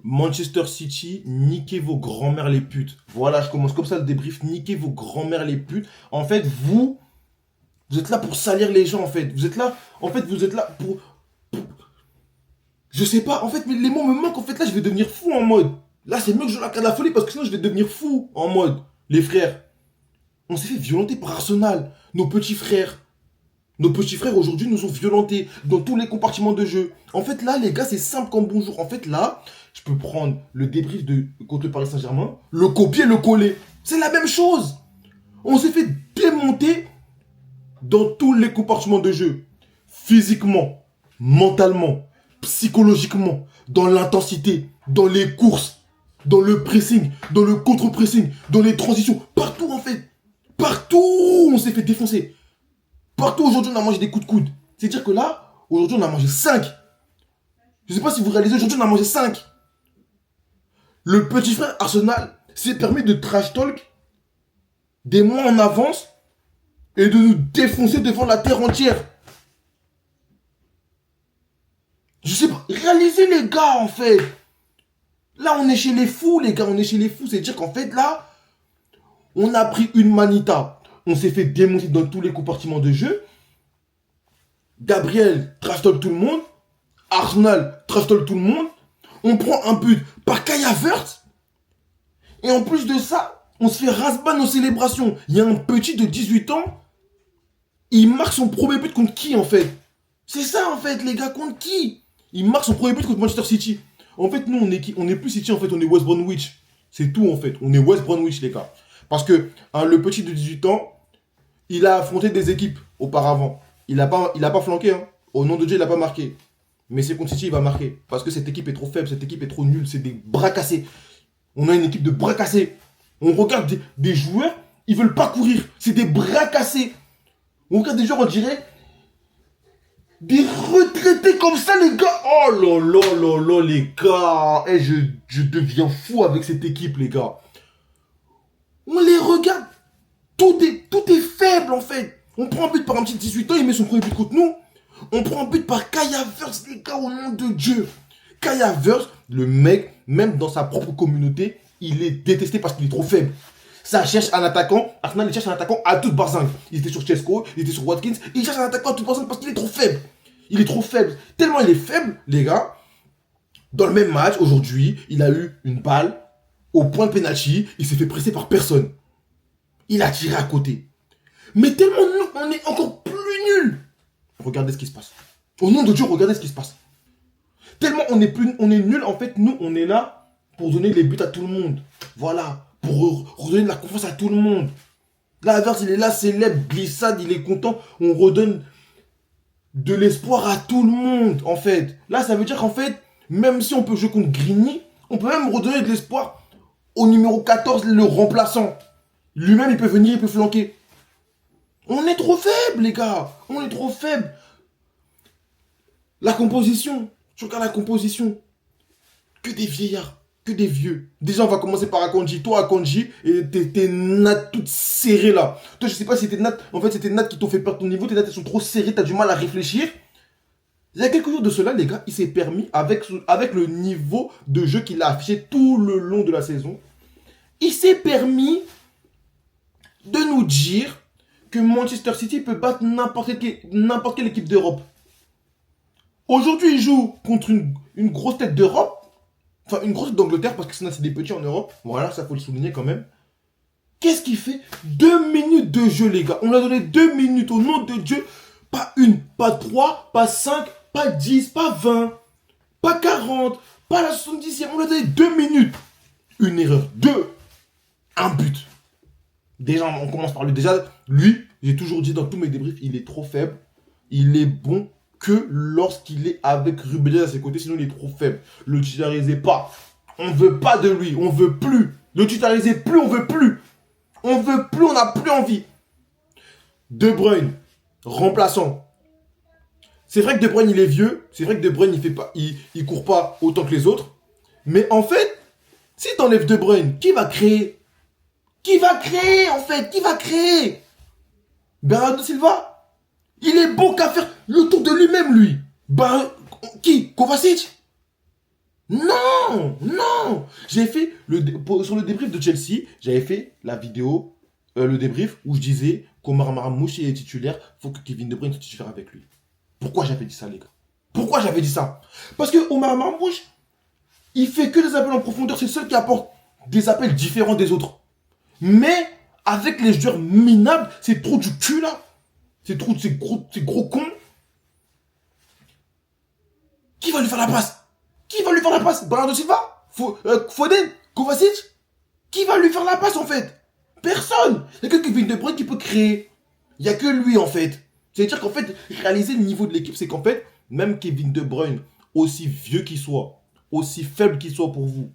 Manchester City, niquez vos grands-mères les putes. Voilà, je commence comme ça le débrief. Niquez vos grands-mères les putes. En fait, vous êtes là pour salir les gens, en fait. Vous êtes là je sais pas, en fait, mais les mots me manquent. En fait, là, je vais devenir fou en mode. Là, c'est mieux que je la de la folie parce que sinon, je vais devenir fou en mode. Les frères, on s'est fait violenter par Arsenal. Nos petits frères. Nos petits frères aujourd'hui nous ont violentés dans tous les compartiments de jeu. En fait, là, les gars, c'est simple comme bonjour. En fait, là, je peux prendre le débrief de contre le Paris Saint-Germain, le copier, le coller. C'est la même chose. On s'est fait démonter dans tous les compartiments de jeu. Physiquement, mentalement, psychologiquement, dans l'intensité, dans les courses, dans le pressing, dans le contre-pressing, dans les transitions. Partout, en fait. Partout, on s'est fait défoncer. Partout aujourd'hui, on a mangé des coups de coude. C'est-à-dire que là, aujourd'hui, on a mangé 5. Je ne sais pas si vous réalisez, aujourd'hui, on a mangé 5. Le petit frère Arsenal s'est permis de trash talk des mois en avance et de nous défoncer devant la terre entière. Je sais pas, réalisez les gars, en fait. Là, on est chez les fous, les gars, on est chez les fous. C'est-à-dire qu'en fait, là, on a pris une manita. On s'est fait démonter dans tous les compartiments de jeu. Gabriel trash talk tout le monde. Arsenal trash talk tout le monde. On prend un but par Kai Havertz. Et en plus de ça, on se fait rasban nos célébrations. Il y a un petit de 18 ans. Il marque son premier but contre qui, en fait? C'est ça, en fait, les gars, contre qui? Il marque son premier but contre Manchester City. En fait, nous, on est qui? On est plus City, en fait, on est West Bromwich. C'est tout, en fait. On est West Bromwich, les gars. Parce que hein, le petit de 18 ans, il a affronté des équipes auparavant. Il a pas flanqué, hein. Au nom de Dieu, il a pas marqué. Mais c'est contre City, il va marquer. Parce que cette équipe est trop faible, cette équipe est trop nulle, c'est des bras cassés. On a une équipe de bras cassés. On regarde des joueurs, ils veulent pas courir. C'est des bras cassés. On regarde des joueurs, on dirait des retraités comme ça, les gars. Oh là là là là, les gars. Eh, je deviens fou avec cette équipe, les gars. On les regarde. Tout est faible, en fait. On prend un but par un petit 18 ans, il met son premier but contre nous. On prend un but par Kai Havertz, les gars, au nom de Dieu. Kai Havertz, le mec, même dans sa propre communauté, il est détesté parce qu'il est trop faible. Ça cherche un attaquant. Arsenal, il cherche un attaquant à toute barzingue. Il était sur Chesco, il était sur Watkins. Il cherche un attaquant à toute barzingue parce qu'il est trop faible. Il est trop faible. Tellement il est faible, les gars. Dans le même match, aujourd'hui, il a eu une balle au point de penalty. Il s'est fait presser par personne. Il a tiré à côté. Mais tellement nous, on est encore plus nuls. Regardez ce qui se passe. Au nom de Dieu, regardez ce qui se passe. Tellement on est nuls, en fait, nous, on est là pour donner les buts à tout le monde. Voilà. Pour redonner de la confiance à tout le monde. Là, Havertz, il est là, célèbre, glissade, il est content. On redonne de l'espoir à tout le monde, en fait. Là, ça veut dire qu'en fait, même si on peut jouer contre Grigny, on peut même redonner de l'espoir au numéro 14, le remplaçant. Lui-même, il peut venir, il peut flanquer. On est trop faible, les gars. On est trop faible. La composition. Je regarde la composition. Que des vieillards. Que des vieux. Déjà, on va commencer par Akanji. Toi, Akanji, et tes nattes toutes serrées là. Toi, je sais pas si tes nattes. En fait, c'est tes nattes qui t'ont fait perdre ton niveau. Tes nattes, elles sont trop serrées. T'as du mal à réfléchir. Il y a quelques jours de cela, les gars, il s'est permis, avec le niveau de jeu qu'il a affiché tout le long de la saison, il s'est permis de nous dire que Manchester City peut battre n'importe quelle équipe d'Europe. Aujourd'hui, il joue contre une grosse tête d'Europe. Enfin, une grosse tête d'Angleterre, parce que sinon, c'est des petits en Europe. Voilà, ça faut le souligner quand même. Qu'est-ce qu'il fait? 2 minutes de jeu, les gars. On a donné 2 minutes au nom de Dieu. Pas une, pas 3, pas 5, pas 10, pas 20, pas 40, pas la 70e. On a donné 2 minutes. Une erreur. 2. Un but. Déjà, on commence par lui. Déjà, lui, j'ai toujours dit dans tous mes débriefs, il est trop faible. Il est bon que lorsqu'il est avec Ruben Dias à ses côtés, sinon il est trop faible. Le titularisez pas. On veut pas de lui. On veut plus. Le titularisez plus, on veut plus. On veut plus, on n'a plus envie. De Bruyne, remplaçant. C'est vrai que De Bruyne, il est vieux. C'est vrai que De Bruyne, il court pas autant que les autres. Mais en fait, si t'enlèves De Bruyne, qui va créer? Qui va créer, en fait? Qui va créer? Bernardo Silva? Il est bon qu'à faire le tour de lui-même, lui. Qui? Kovacic? Non, non. J'ai fait, sur le débrief de Chelsea, j'avais fait la vidéo, le débrief, où je disais qu'Omar Marmouche est titulaire, faut que Kevin De Bruyne soit titulaire avec lui. Pourquoi j'avais dit ça, les gars? Pourquoi j'avais dit ça? Parce que Omar Marmouche, il fait que des appels en profondeur, c'est le seul qui apporte des appels différents des autres. Mais, avec les joueurs minables, c'est trop du cul, là. C'est trop, c'est gros con. Qui va lui faire la passe? Qui va lui faire la passe? Bernardo Silva? Foden? Kovacic? Qui va lui faire la passe en fait? Personne. Il n'y a que Kevin De Bruyne qui peut créer. Il n'y a que lui en fait. C'est-à-dire qu'en fait, réaliser le niveau de l'équipe, c'est qu'en fait, même Kevin De Bruyne, aussi vieux qu'il soit, aussi faible qu'il soit pour vous,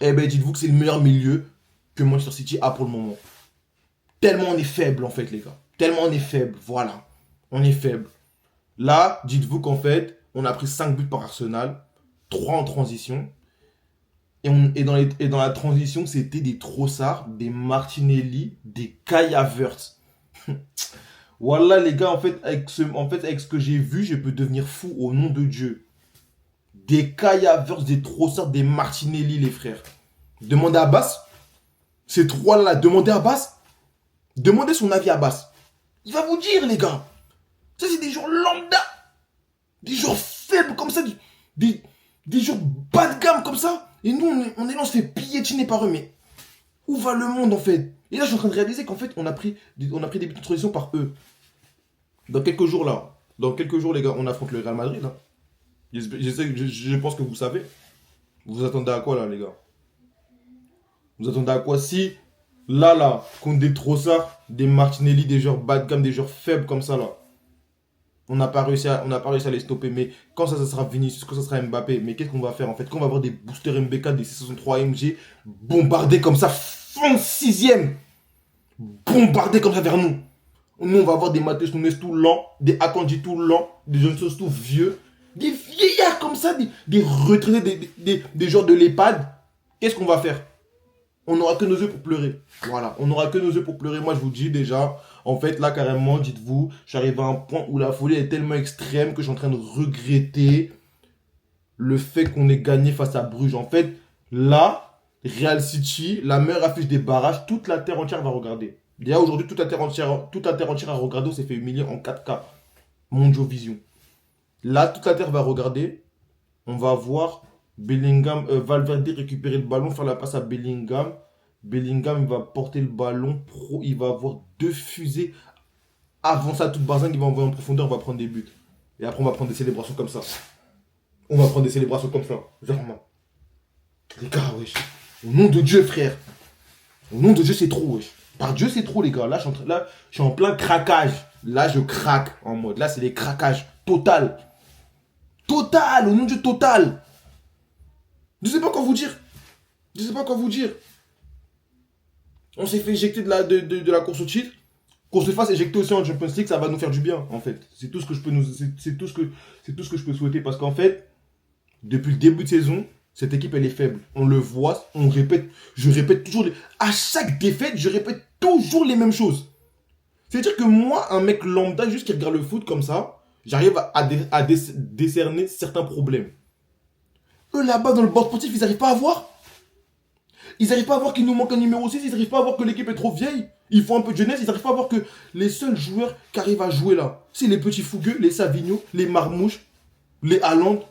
eh ben dites-vous que c'est le meilleur milieu que Manchester City a pour le moment. Tellement on est faible en fait les gars. Tellement on est faible, voilà. On est faible. Là, dites-vous qu'en fait, on a pris 5 buts par Arsenal, 3 en transition. Et dans la transition, c'était des Trossard, des Martinelli, des Kai Havertz. Voilà les gars, avec ce que j'ai vu, je peux devenir fou au nom de Dieu. Des Kai Havertz, des Trossard, des Martinelli, les frères. Demandez à Bass. Ces trois-là, demandez à Bass. Demandez son avis à Bass. Il va vous dire, les gars. Ça, c'est des joueurs lambda. Des joueurs faibles comme ça. Des joueurs bas de gamme comme ça. Et nous, on est là, on se fait piétiner par eux. Mais où va le monde, en fait? Et là, je suis en train de réaliser qu'en fait, on a pris des buts de transition par eux. Dans quelques jours, là. Dans quelques jours, les gars, on affronte le Real Madrid, là. Je pense que vous savez. Vous vous attendez à quoi, là, les gars? Vous attendez à quoi? Si, là, contre des Trossard, des Martinelli, des joueurs bas de gamme, des joueurs faibles comme ça, là. On n'a pas réussi à les stopper. Mais quand ça sera Vinicius, quand ça sera Mbappé, mais qu'est-ce qu'on va faire en fait? Quand on va avoir des boosters MB4, des 663 AMG bombardés comme ça, fin 6ème, bombardés comme ça vers nous. Nous, on va avoir des Matheus Nunes tout lents, des Akanji tout lents, des Johnson tout vieux, des vieillards comme ça, des retraités, des joueurs de l'EHPAD. Qu'est-ce qu'on va faire? On n'aura que nos yeux pour pleurer. Voilà, on n'aura que nos yeux pour pleurer. Moi, je vous dis déjà, en fait, là, carrément, dites-vous, j'arrive à un point où la folie est tellement extrême que je suis en train de regretter le fait qu'on ait gagné face à Bruges. En fait, là, Real City, la meilleure affiche des barrages, toute la terre entière va regarder. Déjà, aujourd'hui, toute la terre entière a regardé, on s'est fait humilier en 4K. Mondiovision. Là, toute la terre va regarder. On va voir Bellingham, Valverde récupérer le ballon, faire la passe à Bellingham. Bellingham, il va porter le ballon, il va avoir 2 fusées. Avant ça, toute Barzang, il va envoyer en profondeur, on va prendre des buts. Et après, on va prendre des célébrations comme ça. On va prendre des célébrations comme ça. Vraiment. Les gars, wesh. Au nom de Dieu, frère. Au nom de Dieu, c'est trop, wesh. Par Dieu, c'est trop, les gars. Là, je suis en plein craquage. Là, je craque en mode. Là, c'est des craquages. Total. Total. Au nom de Dieu, total. Je sais pas quoi vous dire. Je sais pas quoi vous dire. On s'est fait éjecter de la course au titre. Qu'on se fasse éjecter aussi en Champions League, ça va nous faire du bien, en fait. C'est tout ce que je peux c'est tout ce que je peux souhaiter. Parce qu'en fait, depuis le début de saison, cette équipe, elle est faible. On le voit, on répète. Je répète toujours. À chaque défaite, je répète toujours les mêmes choses. C'est-à-dire que moi, un mec lambda, juste qui regarde le foot comme ça, j'arrive à décerner certains problèmes. Eux, là-bas, dans le bord sportif, ils n'arrivent pas à voir. Ils n'arrivent pas à voir qu'il nous manque un numéro 6. Ils n'arrivent pas à voir que l'équipe est trop vieille. Ils font un peu de jeunesse. Ils n'arrivent pas à voir que les seuls joueurs qui arrivent à jouer là, c'est les petits fougueux, les Savigno, les Marmouche, les Haaland.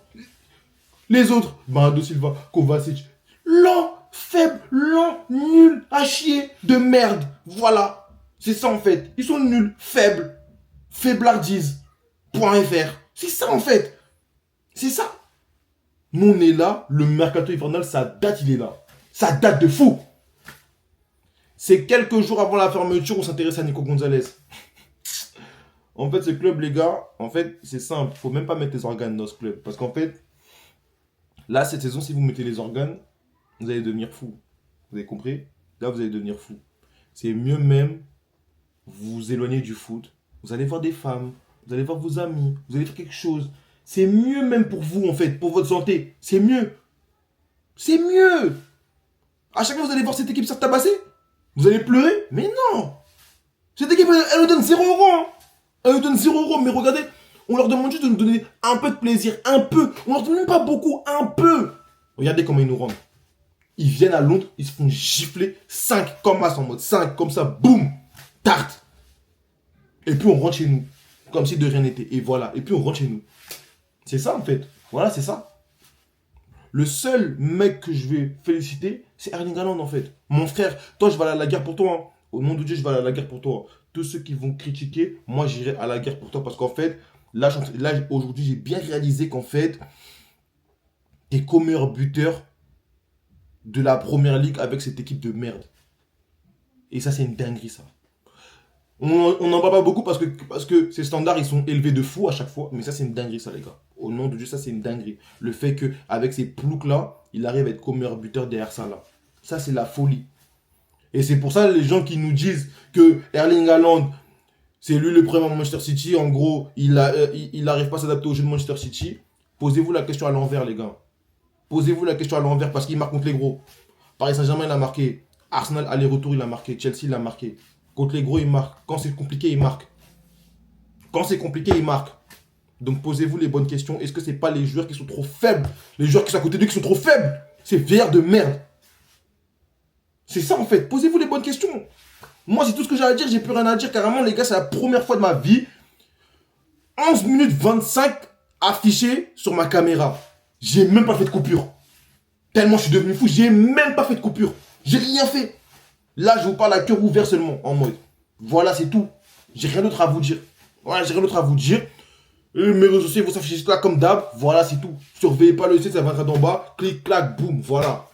Les autres, Bernardo Silva, Kovacic. Lent, faible, lent, nul, à chier, de merde. Voilà. C'est ça en fait. Ils sont nuls, faibles, faiblardises. .fr. C'est ça en fait. C'est ça. Nous on est là, le mercato hivernal, ça date, il est là. Ça date de fou. C'est quelques jours avant la fermeture, on s'intéresse à Nico Gonzalez. En fait, ce club, les gars, en fait, c'est simple. Faut même pas mettre les organes dans ce club. Parce qu'en fait, là, cette saison, si vous mettez les organes, vous allez devenir fou. Vous avez compris? Là, vous allez devenir fou. C'est mieux même, vous éloigner du foot. Vous allez voir des femmes, vous allez voir vos amis, vous allez faire quelque chose. C'est mieux même pour vous, en fait, pour votre santé. C'est mieux. C'est mieux. À chaque fois, vous allez voir cette équipe se tabasser. Vous allez pleurer? Mais non. Cette équipe, elle nous donne 0 €. Hein. Elle nous donne 0 €. Mais regardez, On leur demande juste de nous donner un peu de plaisir, un peu. On leur donne même pas beaucoup, un peu. Regardez comment ils nous rendent. Ils viennent à Londres, ils se font gifler 5 comme as en mode 5 comme ça, boum, tarte. Et puis on rentre chez nous, comme si de rien n'était. Et voilà, et puis on rentre chez nous. C'est ça en fait. Voilà, c'est ça. Le seul mec que je vais féliciter, c'est Erling Haaland en fait. Mon frère, toi je vais aller à la guerre pour toi. Hein. Au nom de Dieu, je vais aller à la guerre pour toi. Tous ceux qui vont critiquer, moi j'irai à la guerre pour toi. Parce qu'en fait, là aujourd'hui, j'ai bien réalisé qu'en fait, t'es co-meilleur buteur de la première ligue avec cette équipe de merde. Et ça, c'est une dinguerie, ça. On n'en parle pas beaucoup parce que ces standards, ils sont élevés de fou à chaque fois. Mais ça, c'est une dinguerie, ça, les gars. Au nom de Dieu, ça, c'est une dinguerie. Le fait qu'avec ces ploucs-là, il arrive à être comme meilleur buteur derrière ça, là. Ça, c'est la folie. Et c'est pour ça, les gens qui nous disent que Erling Haaland, c'est lui le premier à Manchester City. En gros, il n'arrive pas à s'adapter au jeu de Manchester City. Posez-vous la question à l'envers, les gars. Posez-vous la question à l'envers parce qu'il marque contre les gros. Paris Saint-Germain, il a marqué. Arsenal, aller-retour, il a marqué. Chelsea, il a marqué. Contre les gros, il marque. Quand c'est compliqué, il marque. Quand c'est compliqué, il marque. Donc posez-vous les bonnes questions. Est-ce que c'est pas les joueurs qui sont trop faibles? Les joueurs qui sont à côté de lui qui sont trop faibles? C'est vieillard de merde. C'est ça en fait. Posez-vous les bonnes questions. Moi, c'est tout ce que j'ai à dire. J'ai plus rien à dire. Carrément, les gars, c'est la première fois de ma vie. 11 minutes 25 affiché sur ma caméra. J'ai même pas fait de coupure. Tellement je suis devenu fou, j'ai même pas fait de coupure. J'ai rien fait. Là, je vous parle à cœur ouvert seulement, en mode. Voilà, c'est tout. J'ai rien d'autre à vous dire. Voilà, j'ai rien d'autre à vous dire. Mes réseaux sociaux vont s'afficher là comme d'hab. Voilà, c'est tout. Surveillez pas le site, ça viendra d'en bas. Clic, clac, boum, voilà.